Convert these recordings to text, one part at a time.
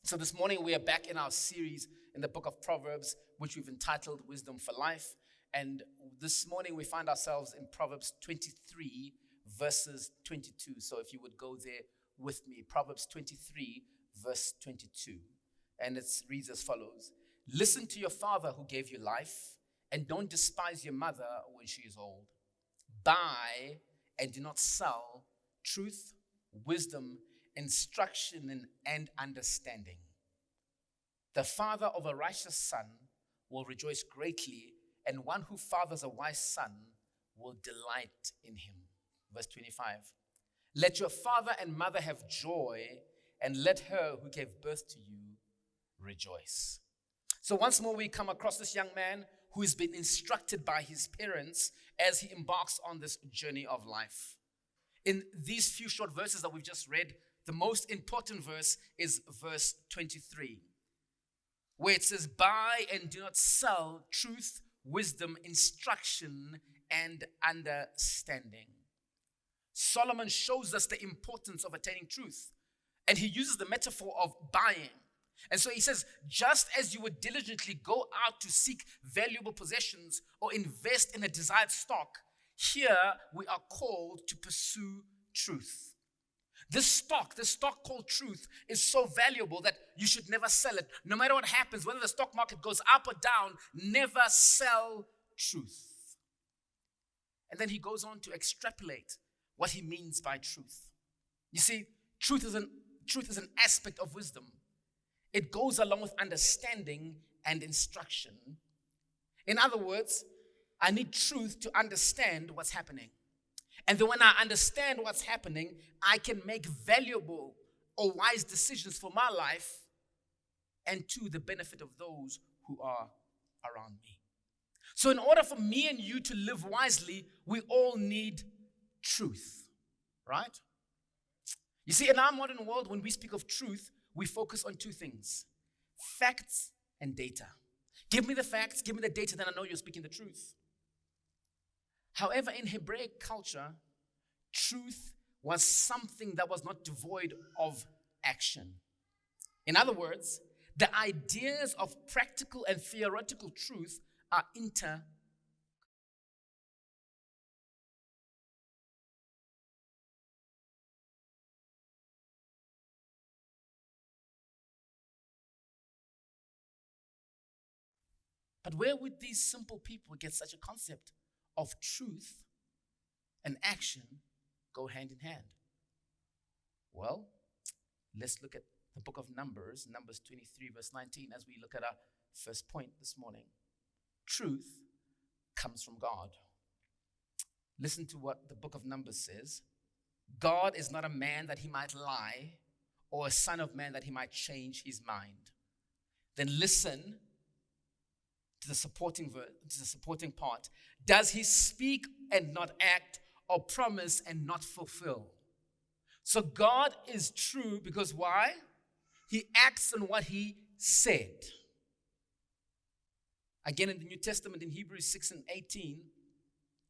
So this morning we are back in our series in the book of Proverbs, which we've entitled Wisdom for Life. And this morning we find ourselves in Proverbs 23 verses 22. So if you would go there with me, Proverbs 23 verse 22. And it reads as follows: Listen to your father who gave you life, and don't despise your mother when she is old. Buy and do not sell truth, wisdom, instruction, and understanding. The father of a righteous son will rejoice greatly, and one who fathers a wise son will delight in him. Verse 25. Let your father and mother have joy, and let her who gave birth to you rejoice. So once more we come across this young man who has been instructed by his parents as he embarks on this journey of life. In these few short verses that we've just read, the most important verse is verse 23, where it says, buy and do not sell truth, wisdom, instruction, and understanding. Solomon shows us the importance of attaining truth, and he uses the metaphor of buying. And so he says, just as you would diligently go out to seek valuable possessions or invest in a desired stock, here we are called to pursue truth. This stock called truth, is so valuable that you should never sell it. No matter what happens, whether the stock market goes up or down, never sell truth. And then he goes on to extrapolate what he means by truth. You see, truth is an aspect of wisdom. It goes along with understanding and instruction. In other words, I need truth to understand what's happening. And then when I understand what's happening, I can make valuable or wise decisions for my life and to the benefit of those who are around me. So in order for me and you to live wisely, we all need truth, right? You see, in our modern world, when we speak of truth, we focus on two things: facts and data. Give me the facts, give me the data, then I know you're speaking the truth. However, in Hebraic culture, truth was something that was not devoid of action. In other words, the ideas of practical and theoretical truth are But where would these simple people get such a concept of truth and action go hand in hand? Well, let's look at the book of Numbers 23 verse 19, as we look at our first point this morning. Truth comes from God. Listen to what the book of Numbers says. God is not a man that he might lie, or a son of man that he might change his mind. Then listen to the supporting part. Does he speak and not act, or promise and not fulfill? So God is true because why? He acts on what he said. Again, in the New Testament, in Hebrews 6 and 18,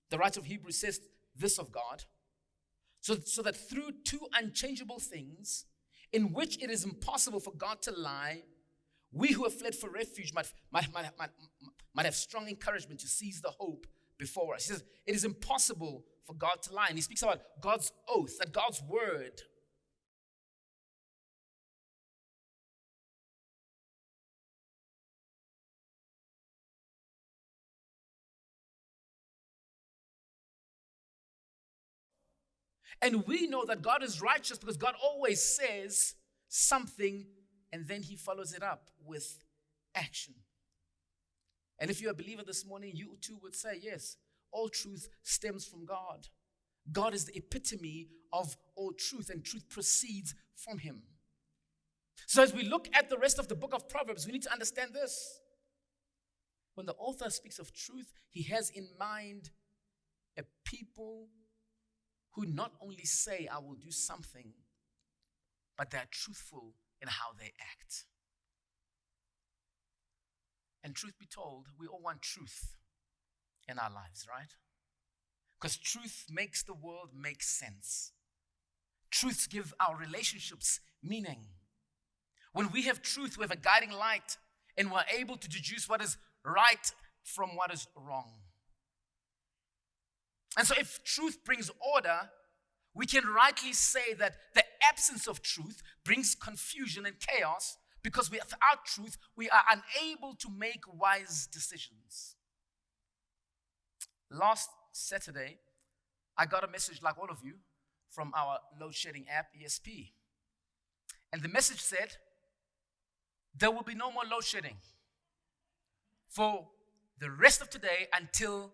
the writer of Hebrews says this of God: so that through two unchangeable things, in which it is impossible for God to lie, we who have fled for refuge might have strong encouragement to seize the hope before us. He says it is impossible for God to lie. And he speaks about God's oath, that God's word and we know that God is righteous because God always says something and then he follows it up with action. And if you're a believer this morning, you too would say, yes, all truth stems from God. God is the epitome of all truth, and truth proceeds from him. So as we look at the rest of the book of Proverbs, we need to understand this. When the author speaks of truth, he has in mind a people who not only say, I will do something, but they're truthful in how they act. And truth be told, we all want truth in our lives, right? Because truth makes the world make sense. Truths give our relationships meaning. When we have truth, we have a guiding light, and we're able to deduce what is right from what is wrong. And so if truth brings order, we can rightly say that the absence of truth brings confusion and chaos, because without truth, we are unable to make wise decisions. Last Saturday, I got a message like all of you from our load shedding app, ESP. And the message said, there will be no more load shedding for the rest of today until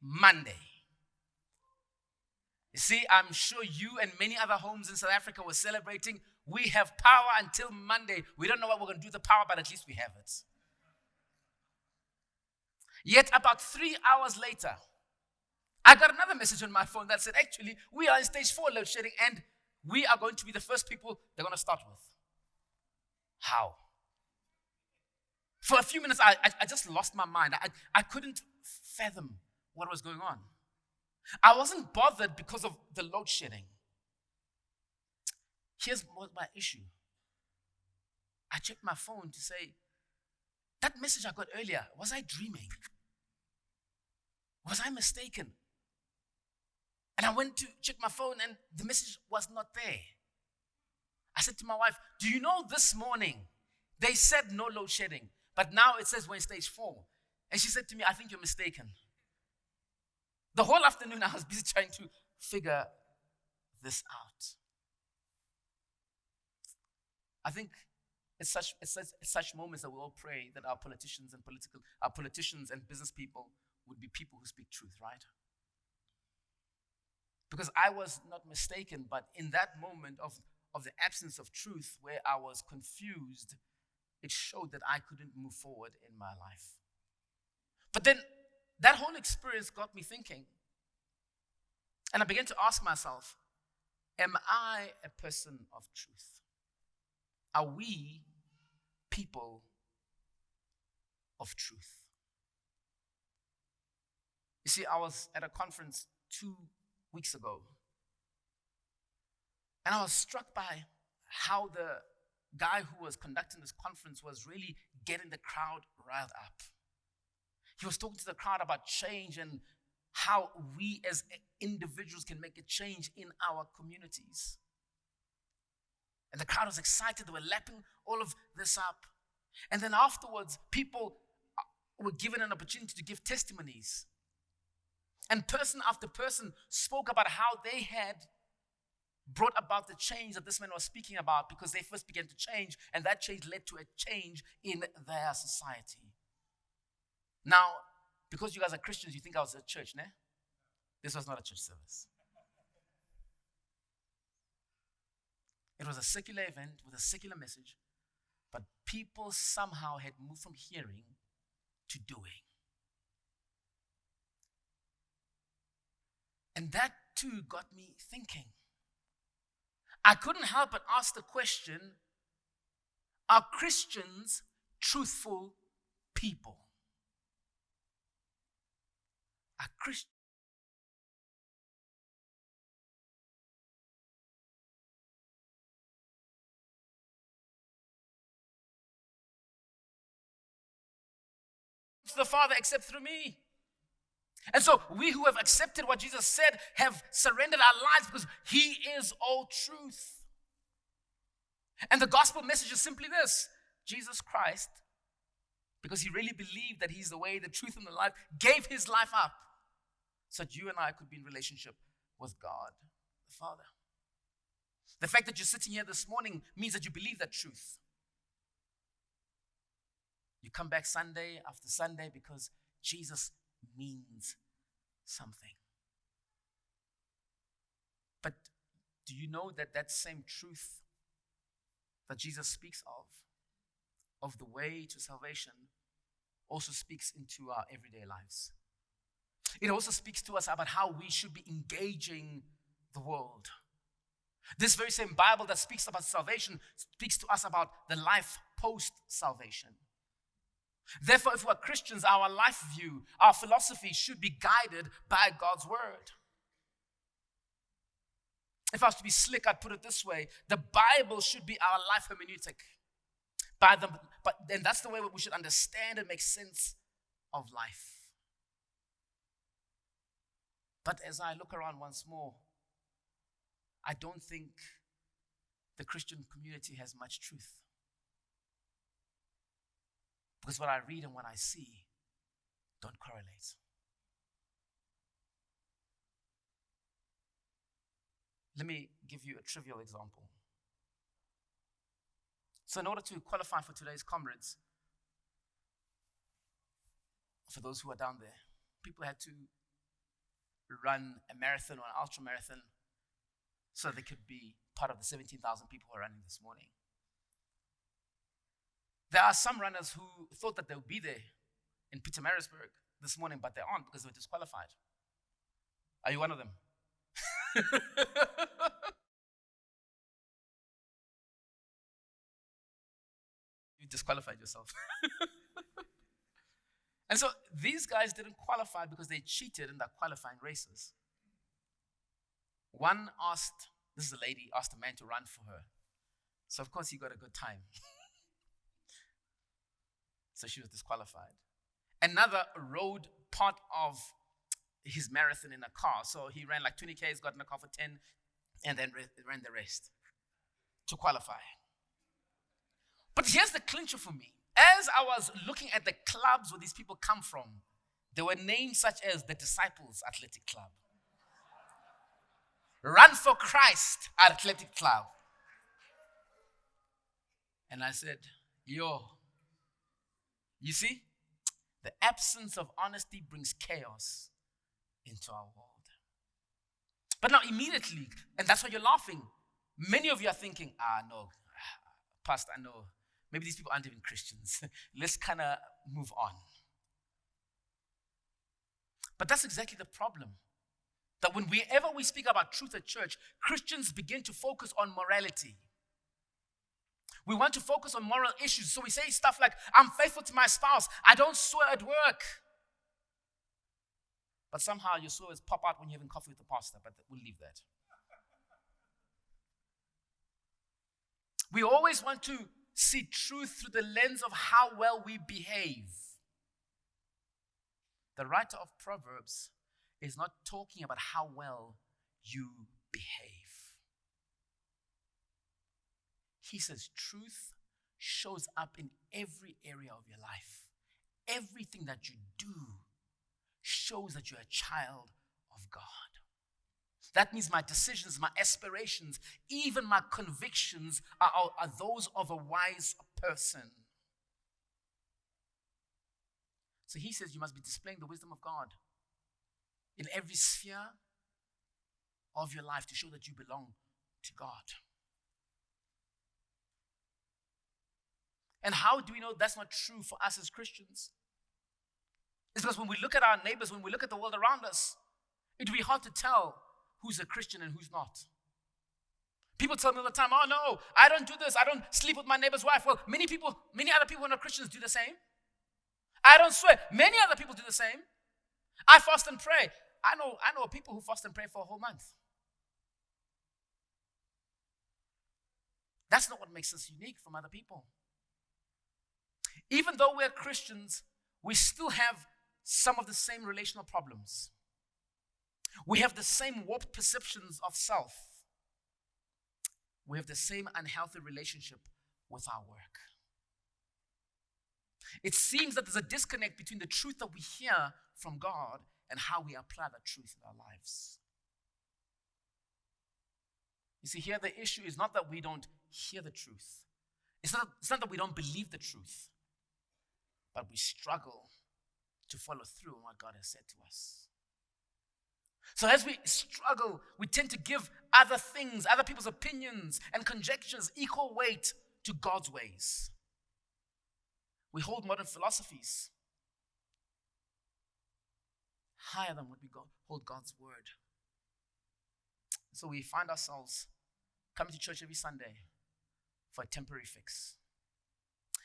Monday. You see, I'm sure you and many other homes in South Africa were celebrating. We have power until Monday. We don't know what we're going to do with the power, but at least we have it. Yet about 3 hours later, I got another message on my phone that said, actually, we are in stage 4 load shedding, and we are going to be the first people they're going to start with. How? For a few minutes, I just lost my mind. I couldn't fathom what was going on. I wasn't bothered because of the load shedding. Here's what my issue. I checked my phone to say, that message I got earlier, was I dreaming? Was I mistaken? And I went to check my phone and the message was not there. I said to my wife, do you know this morning they said no load shedding, but now it says we're in stage 4. And she said to me, I think you're mistaken. The whole afternoon I was busy trying to figure this out. I think it's such moments that we all pray that our politicians and business people would be people who speak truth, right? Because I was not mistaken, but in that moment of the absence of truth where I was confused, it showed that I couldn't move forward in my life. But then that whole experience got me thinking. And I began to ask myself, am I a person of truth? Are we people of truth? You see, I was at a conference 2 weeks ago, and I was struck by how the guy who was conducting this conference was really getting the crowd riled up. He was talking to the crowd about change and how we as individuals can make a change in our communities. And the crowd was excited. They were lapping all of this up. And then afterwards, people were given an opportunity to give testimonies. And person after person spoke about how they had brought about the change that this man was speaking about, because they first began to change, and that change led to a change in their society. Now, because you guys are Christians, you think I was at church, ne? This was not a church service. It was a secular event with a secular message, but people somehow had moved from hearing to doing. And that too got me thinking. I couldn't help but ask the question, are Christians truthful people? Are Christians to the Father except through me? And so we who have accepted what Jesus said have surrendered our lives because he is all truth. And the gospel message is simply this: Jesus Christ, because he really believed that he's the way, the truth, and the life, gave his life up so that you and I could be in relationship with God, the Father. The fact that you're sitting here this morning means that you believe that truth. You come back Sunday after Sunday because Jesus means something. But do you know that that same truth that Jesus speaks of the way to salvation, also speaks into our everyday lives? It also speaks to us about how we should be engaging the world. This very same Bible that speaks about salvation speaks to us about the life post-salvation. Therefore, if we're Christians, our life view, our philosophy should be guided by God's word. If I was to be slick, I'd put it this way: the Bible should be our life hermeneutic. But then that's the way we should understand and make sense of life. But as I look around once more, I don't think the Christian community has much truth. Because what I read and what I see don't correlate. Let me give you a trivial example. So in order to qualify for today's comrades, for those who are down there, people had to run a marathon or an ultra marathon so they could be part of the 17,000 people who are running this morning. There are some runners who thought that they would be there in Pietermaritzburg this morning, but they aren't because they were disqualified. Are you one of them? You disqualified yourself. And so these guys didn't qualify because they cheated in their qualifying races. One asked, this is a lady, asked a man to run for her. So of course he got a good time. So she was disqualified. Another rode part of his marathon in a car. So he ran like 20 Ks, got in a car for 10, and then ran the rest to qualify. But here's the clincher for me. As I was looking at the clubs where these people come from, there were names such as the Disciples Athletic Club, Run for Christ Athletic Club. And I said, yo, you see, the absence of honesty brings chaos into our world. But now immediately, and that's why you're laughing, many of you are thinking, no, Pastor, I know, maybe these people aren't even Christians. Let's kind of move on. But that's exactly the problem. That whenever we speak about truth at church, Christians begin to focus on morality. We want to focus on moral issues. So we say stuff like, I'm faithful to my spouse. I don't swear at work. But somehow your swears pop out when you're having coffee with the pastor. But we'll leave that. We always want to see truth through the lens of how well we behave. The writer of Proverbs is not talking about how well you behave. He says truth shows up in every area of your life. Everything that you do shows that you're a child of God. That means my decisions, my aspirations, even my convictions are those of a wise person. So he says you must be displaying the wisdom of God in every sphere of your life to show that you belong to God. And how do we know that's not true for us as Christians? It's because when we look at our neighbors, when we look at the world around us, it would be hard to tell who's a Christian and who's not. People tell me all the time, oh no, I don't do this. I don't sleep with my neighbor's wife. Well, many other people who are not Christians do the same. I don't swear. Many other people do the same. I fast and pray. I know people who fast and pray for a whole month. That's not what makes us unique from other people. Even though we're Christians, we still have some of the same relational problems. We have the same warped perceptions of self. We have the same unhealthy relationship with our work. It seems that there's a disconnect between the truth that we hear from God and how we apply that truth in our lives. You see, here the issue is not that we don't hear the truth. It's not that we don't believe the truth, but we struggle to follow through on what God has said to us. So as we struggle, we tend to give other things, other people's opinions and conjectures equal weight to God's ways. We hold modern philosophies higher than what we hold God's word. So we find ourselves coming to church every Sunday for a temporary fix.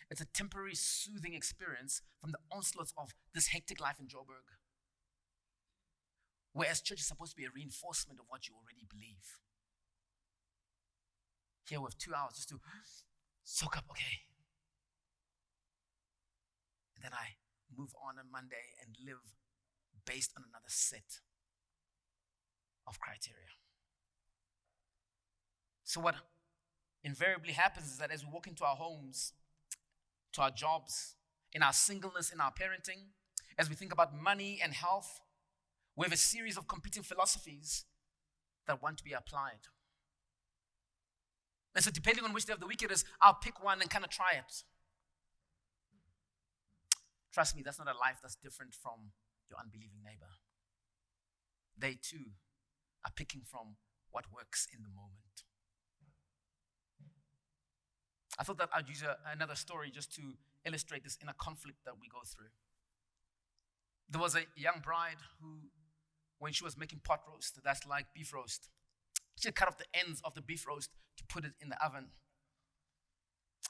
It's a temporary soothing experience from the onslaughts of this hectic life in Joburg. Whereas church is supposed to be a reinforcement of what you already believe. Here we have 2 hours just to soak up, okay, then I move on Monday and live based on another set of criteria. So what invariably happens is that as we walk into our homes, to our jobs, in our singleness, in our parenting, as we think about money and health, we have a series of competing philosophies that want to be applied. And so depending on which day of the week it is, I'll pick one and kind of try it. Trust me, that's not a life that's different from your unbelieving neighbor. They too are picking from what works in the moment. I thought that I'd use another story just to illustrate this inner conflict that we go through. There was a young bride who, when she was making pot roast, that's like beef roast, she had cut off the ends of the beef roast to put it in the oven.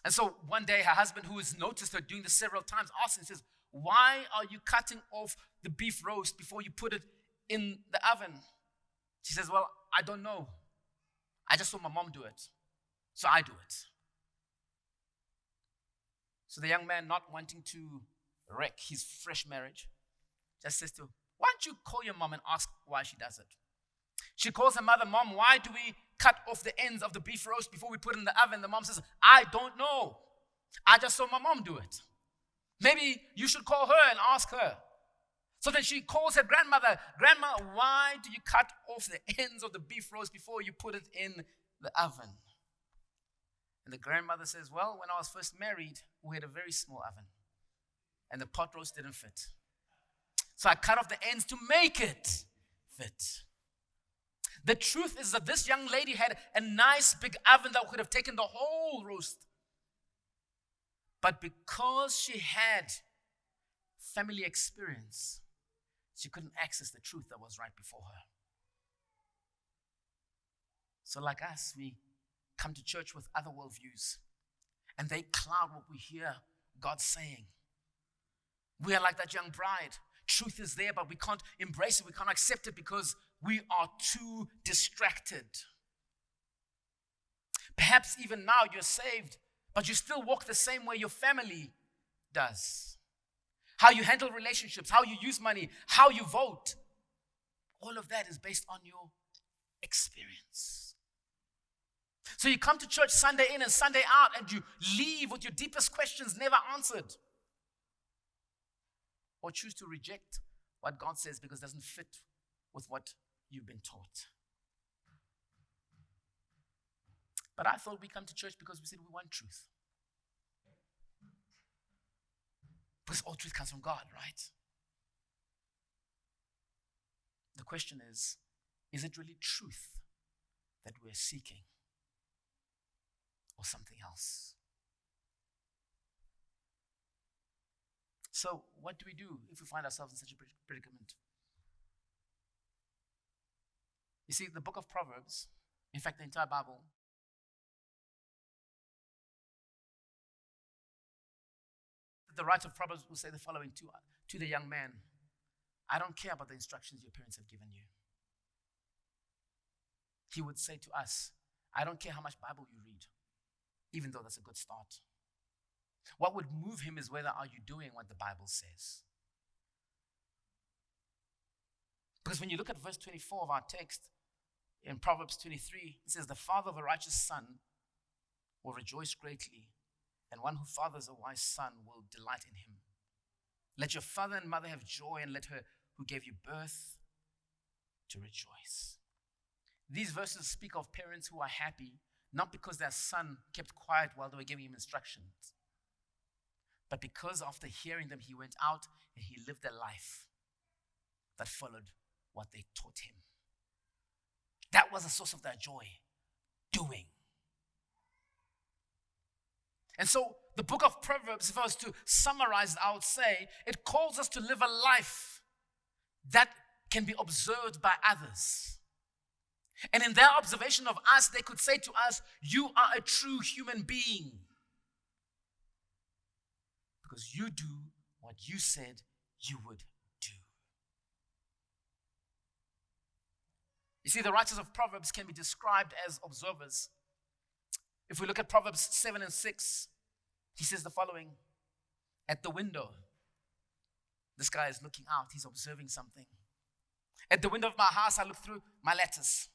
And so one day her husband, who has noticed her doing this several times, asked her and says, "Why are you cutting off the beef roast before you put it in the oven?" She says, "Well, I don't know. I just saw my mom do it, so I do it." So the young man, not wanting to wreck his fresh marriage, just says to her, "Why don't you call your mom and ask why she does it?" She calls her mother, "Mom, why do we cut off the ends of the beef roast before we put it in the oven?" The mom says, "I don't know. I just saw my mom do it. Maybe you should call her and ask her." So then she calls her grandmother, "Grandma, why do you cut off the ends of the beef roast before you put it in the oven?" And the grandmother says, "Well, when I was first married, we had a very small oven, and the pot roast didn't fit. So I cut off the ends to make it fit." The truth is that this young lady had a nice big oven that could have taken the whole roast. But because she had family experience, she couldn't access the truth that was right before her. So like us, we come to church with other worldviews, and they cloud what we hear God saying. We are like that young bride. Truth is there, but we can't embrace it. We can't accept it because we are too distracted. Perhaps even now you're saved, but you still walk the same way your family does. How you handle relationships, how you use money, how you vote. All of that is based on your experience. So you come to church Sunday in and Sunday out, and you leave with your deepest questions never answered. Or choose to reject what God says because it doesn't fit with what you've been taught. But I thought we come to church because we said we want truth. Because all truth comes from God, right? The question is it really truth that we're seeking? Or something else? So what do we do if we find ourselves in such a predicament? You see, the book of Proverbs, in fact, the entire Bible, the writer of Proverbs will say the following to the young man: "I don't care about the instructions your parents have given you." He would say to us, "I don't care how much Bible you read, even though that's a good start. What would move him is whether are you doing what the Bible says." Because when you look at verse 24 of our text in Proverbs 23, it says, "The father of a righteous son will rejoice greatly, and one who fathers a wise son will delight in him. Let your father and mother have joy, and let her who gave you birth to rejoice." These verses speak of parents who are happy, not because their son kept quiet while they were giving him instructions, but because after hearing them, he went out and he lived a life that followed what they taught him. That was the source of their joy, doing. And so the book of Proverbs, if I was to summarize it, I would say it calls us to live a life that can be observed by others. And in their observation of us, they could say to us, "You are a true human being, because you do what you said you would do." You see, the writers of Proverbs can be described as observers. If we look at Proverbs 7 and 6, he says the following: "At the window, This guy is looking out. He's observing something. At the window of my house, I looked through my letters.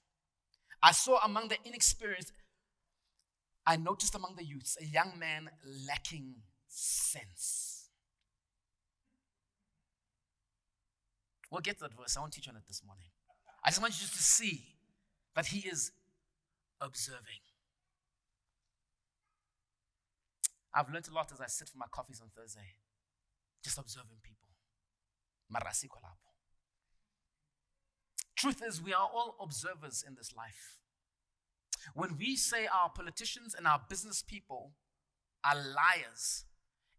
I saw among the inexperienced, I noticed among the youths, a young man lacking sense. We'll get to that verse. I won't teach on it this morning. I just want you just to see that he is observing. I've learned a lot as I sit for my coffees on Thursday. Just observing people. Marasiko lapho. Truth is, we are all observers in this life. When we say our politicians and our business people are liars,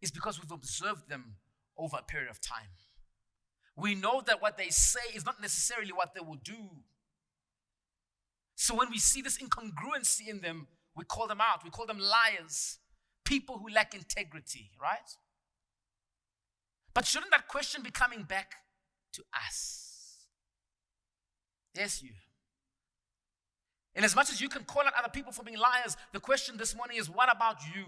it's because we've observed them over a period of time. We know that what they say is not necessarily what they will do. So when we see this incongruency in them, we call them out. We call them liars, people who lack integrity, right? But shouldn't that question be coming back to us? Yes, you. And as much as you can call out other people for being liars, the question this morning is, what about you?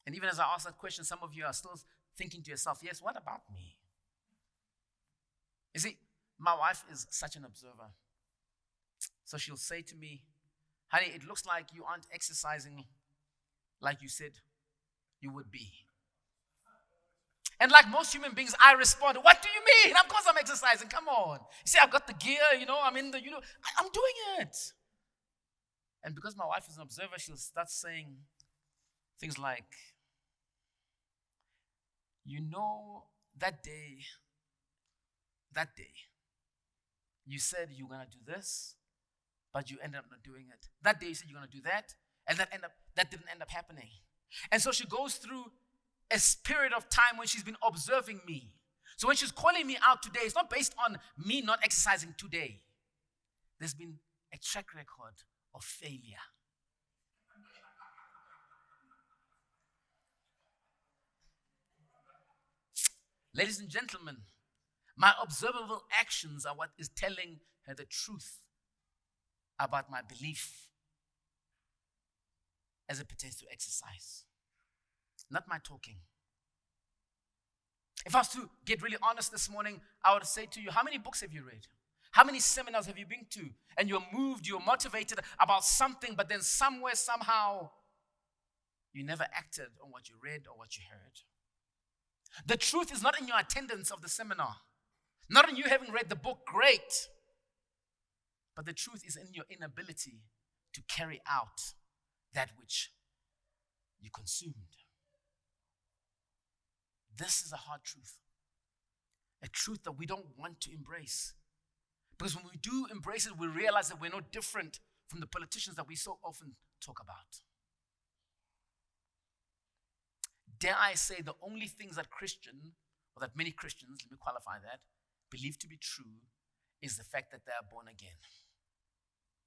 And even as I ask that question, some of you are still thinking to yourself, yes, what about me? You see, my wife is such an observer. So she'll say to me, honey, it looks like you aren't exercising like you said you would be. And like most human beings, I respond, what do you mean? Of course I'm exercising, come on. You see, I've got the gear, I'm in the, I'm doing it. And because my wife is an observer, she'll start saying things like, that day, you said you were going to do this, but you ended up not doing it. That day you said you're going to do that, and that didn't end up happening. And so she goes through a period of time when she's been observing me. So when she's calling me out today, it's not based on me not exercising today. There's been a track record of failure. Ladies and gentlemen, my observable actions are what is telling her the truth about my belief as it pertains to exercise. Not my talking. If I was to get really honest this morning, I would say to you, how many books have you read? How many seminars have you been to? And you're moved, you're motivated about something, but then somewhere, somehow, you never acted on what you read or what you heard. The truth is not in your attendance of the seminar, not in you having read the book, great. But the truth is in your inability to carry out that which you consumed. This is a hard truth. A truth that we don't want to embrace. Because when we do embrace it, we realize that we're no different from the politicians that we so often talk about. Dare I say, the only things that many Christians, let me qualify that, believe to be true is the fact that they are born again.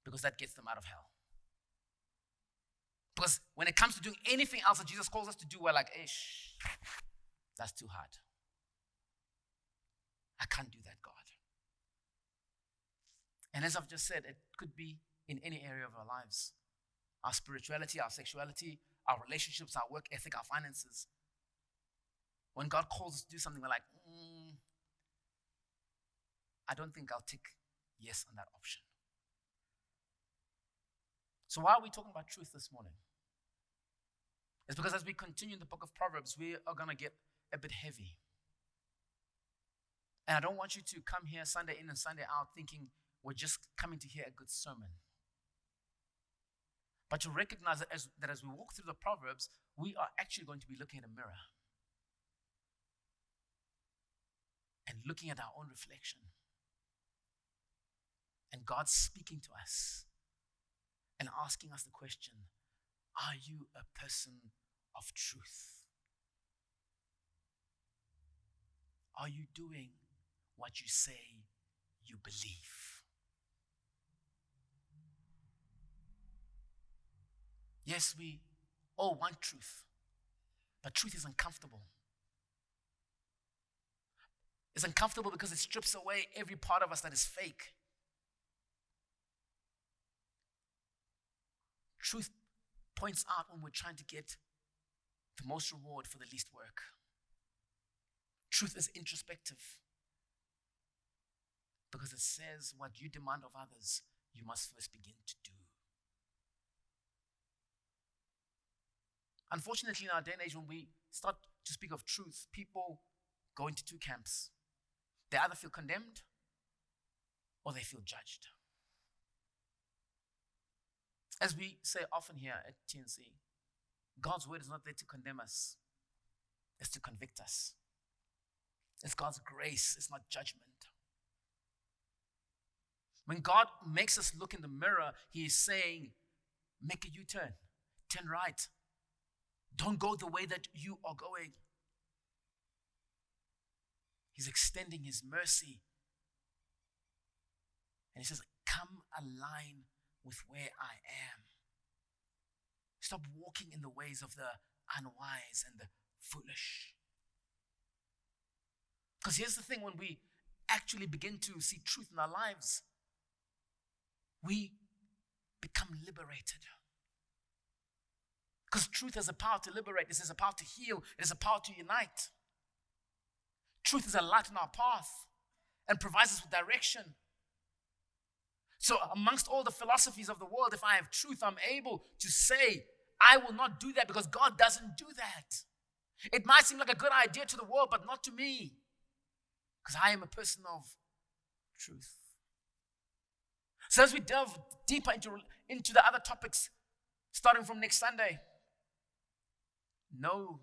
Because that gets them out of hell. Because when it comes to doing anything else that Jesus calls us to do, we're like, that's too hard. I can't do that, God. And as I've just said, it could be in any area of our lives. Our spirituality, our sexuality, our relationships, our work ethic, our finances. When God calls us to do something, we're like, I don't think I'll tick yes on that option. So why are we talking about truth this morning? It's because as we continue in the book of Proverbs, we are going to get a bit heavy. And I don't want you to come here Sunday in and Sunday out thinking we're just coming to hear a good sermon. But to recognize that as we walk through the Proverbs, we are actually going to be looking at a mirror and looking at our own reflection. And God's speaking to us and asking us the question, are you a person of truth? Are you doing what you say you believe? Yes, we all want truth, but truth is uncomfortable. It's uncomfortable because it strips away every part of us that is fake. Truth points out when we're trying to get the most reward for the least work. Truth is introspective because it says what you demand of others, you must first begin to do. Unfortunately, in our day and age, when we start to speak of truth, people go into two camps. They either feel condemned or they feel judged. As we say often here at TNC, God's word is not there to condemn us, it's to convict us. It's God's grace, it's not judgment. When God makes us look in the mirror, He is saying, make a U-turn, turn right. Don't go the way that you are going. He's extending His mercy. And He says, come align with where I am. Stop walking in the ways of the unwise and the foolish. Because here's the thing, when we actually begin to see truth in our lives, we become liberated. Because truth has a power to liberate. It has a power to heal. It has a power to unite. Truth is a light on our path and provides us with direction. So amongst all the philosophies of the world, if I have truth, I'm able to say, I will not do that because God doesn't do that. It might seem like a good idea to the world, but not to me. Because I am a person of truth. So as we delve deeper into the other topics, starting from next Sunday, know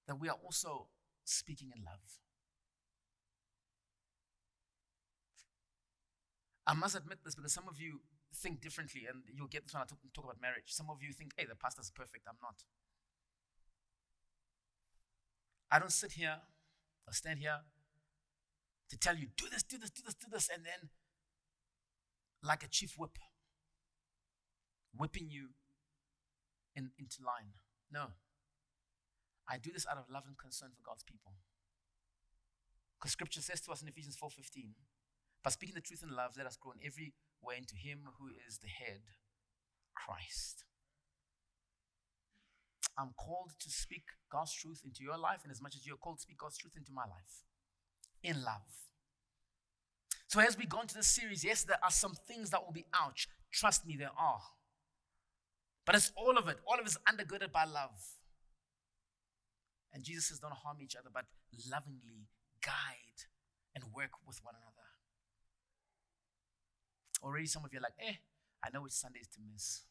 that we are also speaking in love. I must admit this because some of you think differently, and you'll get this when I talk about marriage. Some of you think, hey, the pastor's perfect. I'm not. I don't sit here or stand here to tell you, do this, do this, do this, do this, and then like a chief whip, whipping you into line. No. I do this out of love and concern for God's people. Because Scripture says to us in Ephesians 4:15, by speaking the truth in love, let us grow in every way into Him who is the head, Christ. I'm called to speak God's truth into your life, and as much as you're called to speak God's truth into my life, in love. So as we go into this series, yes, there are some things that will be ouch. Trust me, there are. But it's all of it. All of it is undergirded by love. And Jesus says, don't harm each other, but lovingly guide and work with one another. Already some of you are like, I know which Sundays to miss.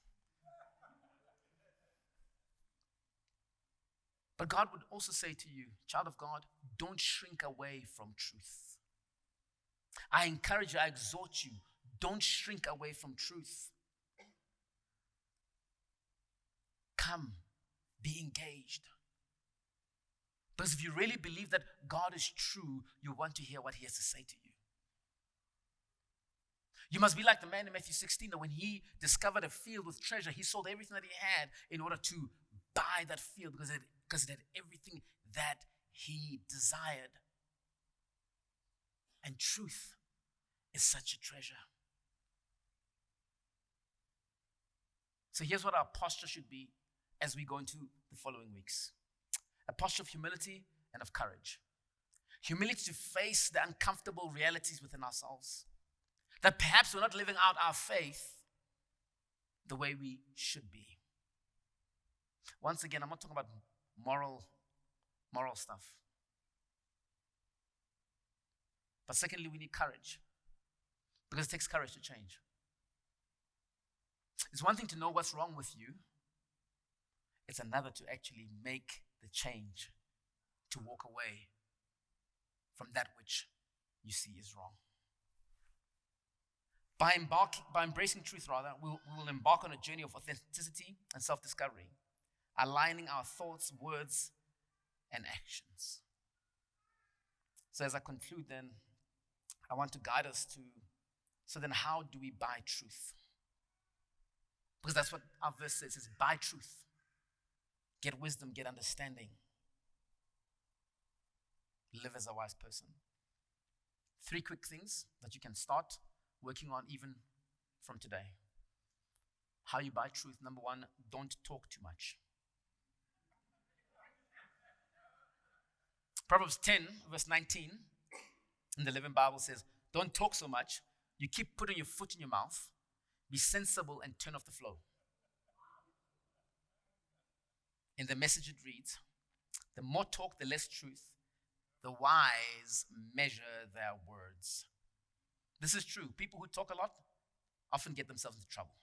But God would also say to you, child of God, don't shrink away from truth. I encourage you, I exhort you, don't shrink away from truth. Come, be engaged. Because if you really believe that God is true, you want to hear what He has to say to you. You must be like the man in Matthew 16, that when he discovered a field with treasure, he sold everything that he had in order to buy that field because it had everything that he desired. And truth is such a treasure. So here's what our posture should be as we go into the following weeks. A posture of humility and of courage. Humility to face the uncomfortable realities within ourselves. That perhaps we're not living out our faith the way we should be. Once again, I'm not talking about moral stuff. But secondly, we need courage. Because it takes courage to change. It's one thing to know what's wrong with you. It's another to actually make the change, to walk away from that which you see is wrong. By embracing truth, we will embark on a journey of authenticity and self-discovery, aligning our thoughts, words, and actions. So as I conclude then, I want to guide us so then how do we buy truth? Because that's what our verse says, is buy truth. Get wisdom, get understanding. Live as a wise person. 3 quick things that you can start working on even from today. How you buy truth. Number 1, don't talk too much. Proverbs 10, verse 19, in the Living Bible says, don't talk so much. You keep putting your foot in your mouth. Be sensible and turn off the flow. In the Message it reads, the more talk, the less truth. The wise measure their words. This is true. People who talk a lot often get themselves into trouble.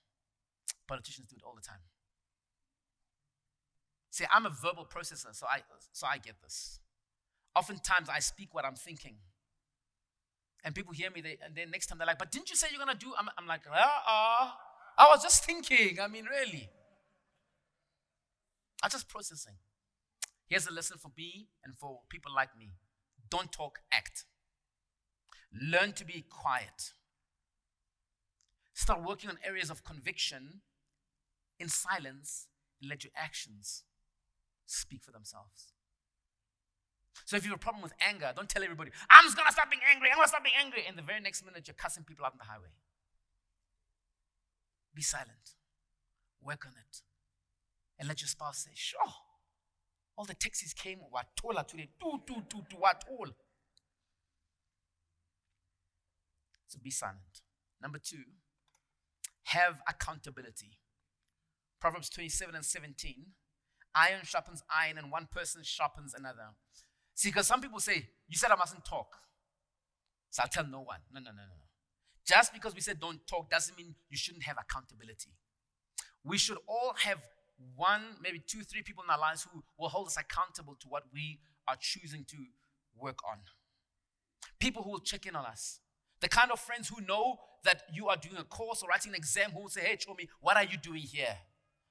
Politicians do it all the time. See, I'm a verbal processor, so I get this. Oftentimes, I speak what I'm thinking. And people hear me, and then next time they're like, but didn't you say you're going to do? I'm like, I was just thinking. I mean, really. I'm just processing. Here's a lesson for me and for people like me. Don't talk, act. Learn to be quiet. Start working on areas of conviction in silence and let your actions speak for themselves. So if you have a problem with anger, don't tell everybody, I'm just going to stop being angry. I'm going to stop being angry. And the very next minute, you're cussing people out on the highway. Be silent. Work on it. And let your spouse say, sure. All the taxis came, watola today. Watol. So be silent. Number 2, have accountability. Proverbs 27 and 17. Iron sharpens iron and one person sharpens another. See, because some people say, you said I mustn't talk. So I'll tell no one. No. Just because we said don't talk doesn't mean you shouldn't have accountability. We should all have 1, maybe 2, 3 people in our lives who will hold us accountable to what we are choosing to work on. People who will check in on us. The kind of friends who know that you are doing a course or writing an exam who will say, hey, Tumi, what are you doing here?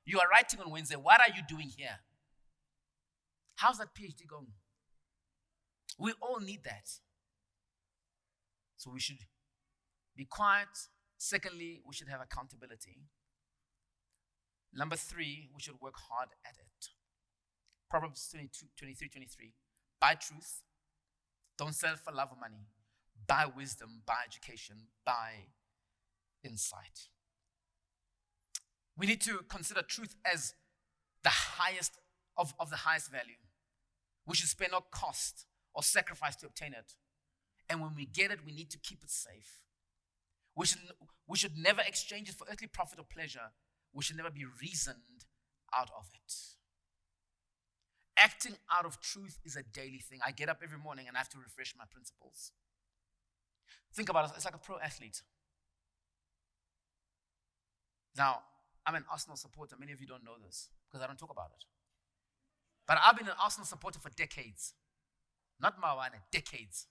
You are writing on Wednesday. What are you doing here? How's that PhD going? We all need that. So we should be quiet. Secondly, we should have accountability. Number 3, we should work hard at it. Proverbs 23. Buy truth. Don't sell for love or money. Buy wisdom, buy education, buy insight. We need to consider truth as the highest of the highest value. We should spare no cost or sacrifice to obtain it. And when we get it, we need to keep it safe. We should never exchange it for earthly profit or pleasure. We should never be reasoned out of it. Acting out of truth is a daily thing. I get up every morning and I have to refresh my principles. Think about it. It's like a pro athlete. Now, I'm an Arsenal supporter. Many of you don't know this because I don't talk about it. But I've been an Arsenal supporter for decades. Not Mawane, decades.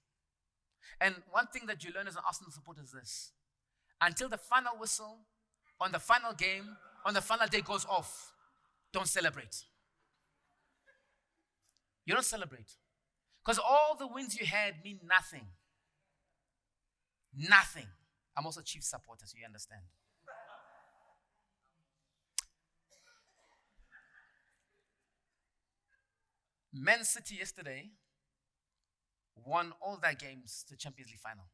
And one thing that you learn as an Arsenal supporter is this. Until the final whistle, on the final game, on the final day goes off, don't celebrate. You don't celebrate. Because all the wins you had mean nothing. Nothing. I'm also a Chiefs supporter, so you understand. Man City yesterday won all their games to Champions League final.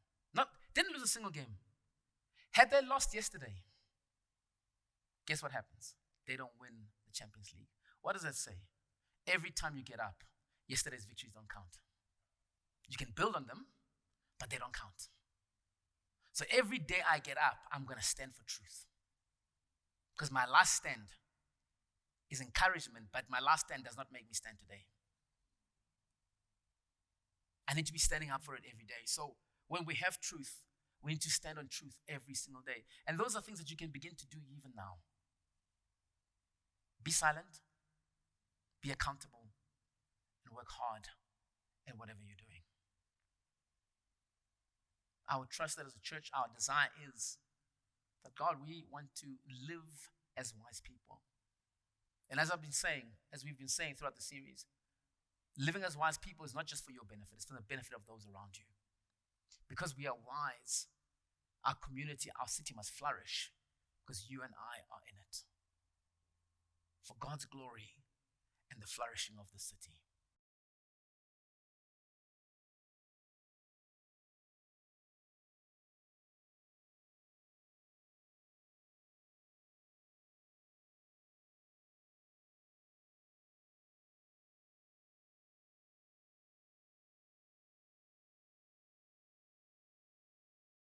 Didn't lose a single game. Had they lost yesterday, guess what happens? They don't win the Champions League. What does that say? Every time you get up, yesterday's victories don't count. You can build on them, but they don't count. So every day I get up, I'm going to stand for truth. Because my last stand is encouragement, but my last stand does not make me stand today. I need to be standing up for it every day. So when we have truth, we need to stand on truth every single day. And those are things that you can begin to do even now. Be silent, be accountable, and work hard at whatever you're doing. I would trust that as a church, our desire is that, God, we want to live as wise people. And as we've been saying throughout the series, living as wise people is not just for your benefit, it's for the benefit of those around you. Because we are wise, our community, our city must flourish because you and I are in it. For God's glory and the flourishing of the city.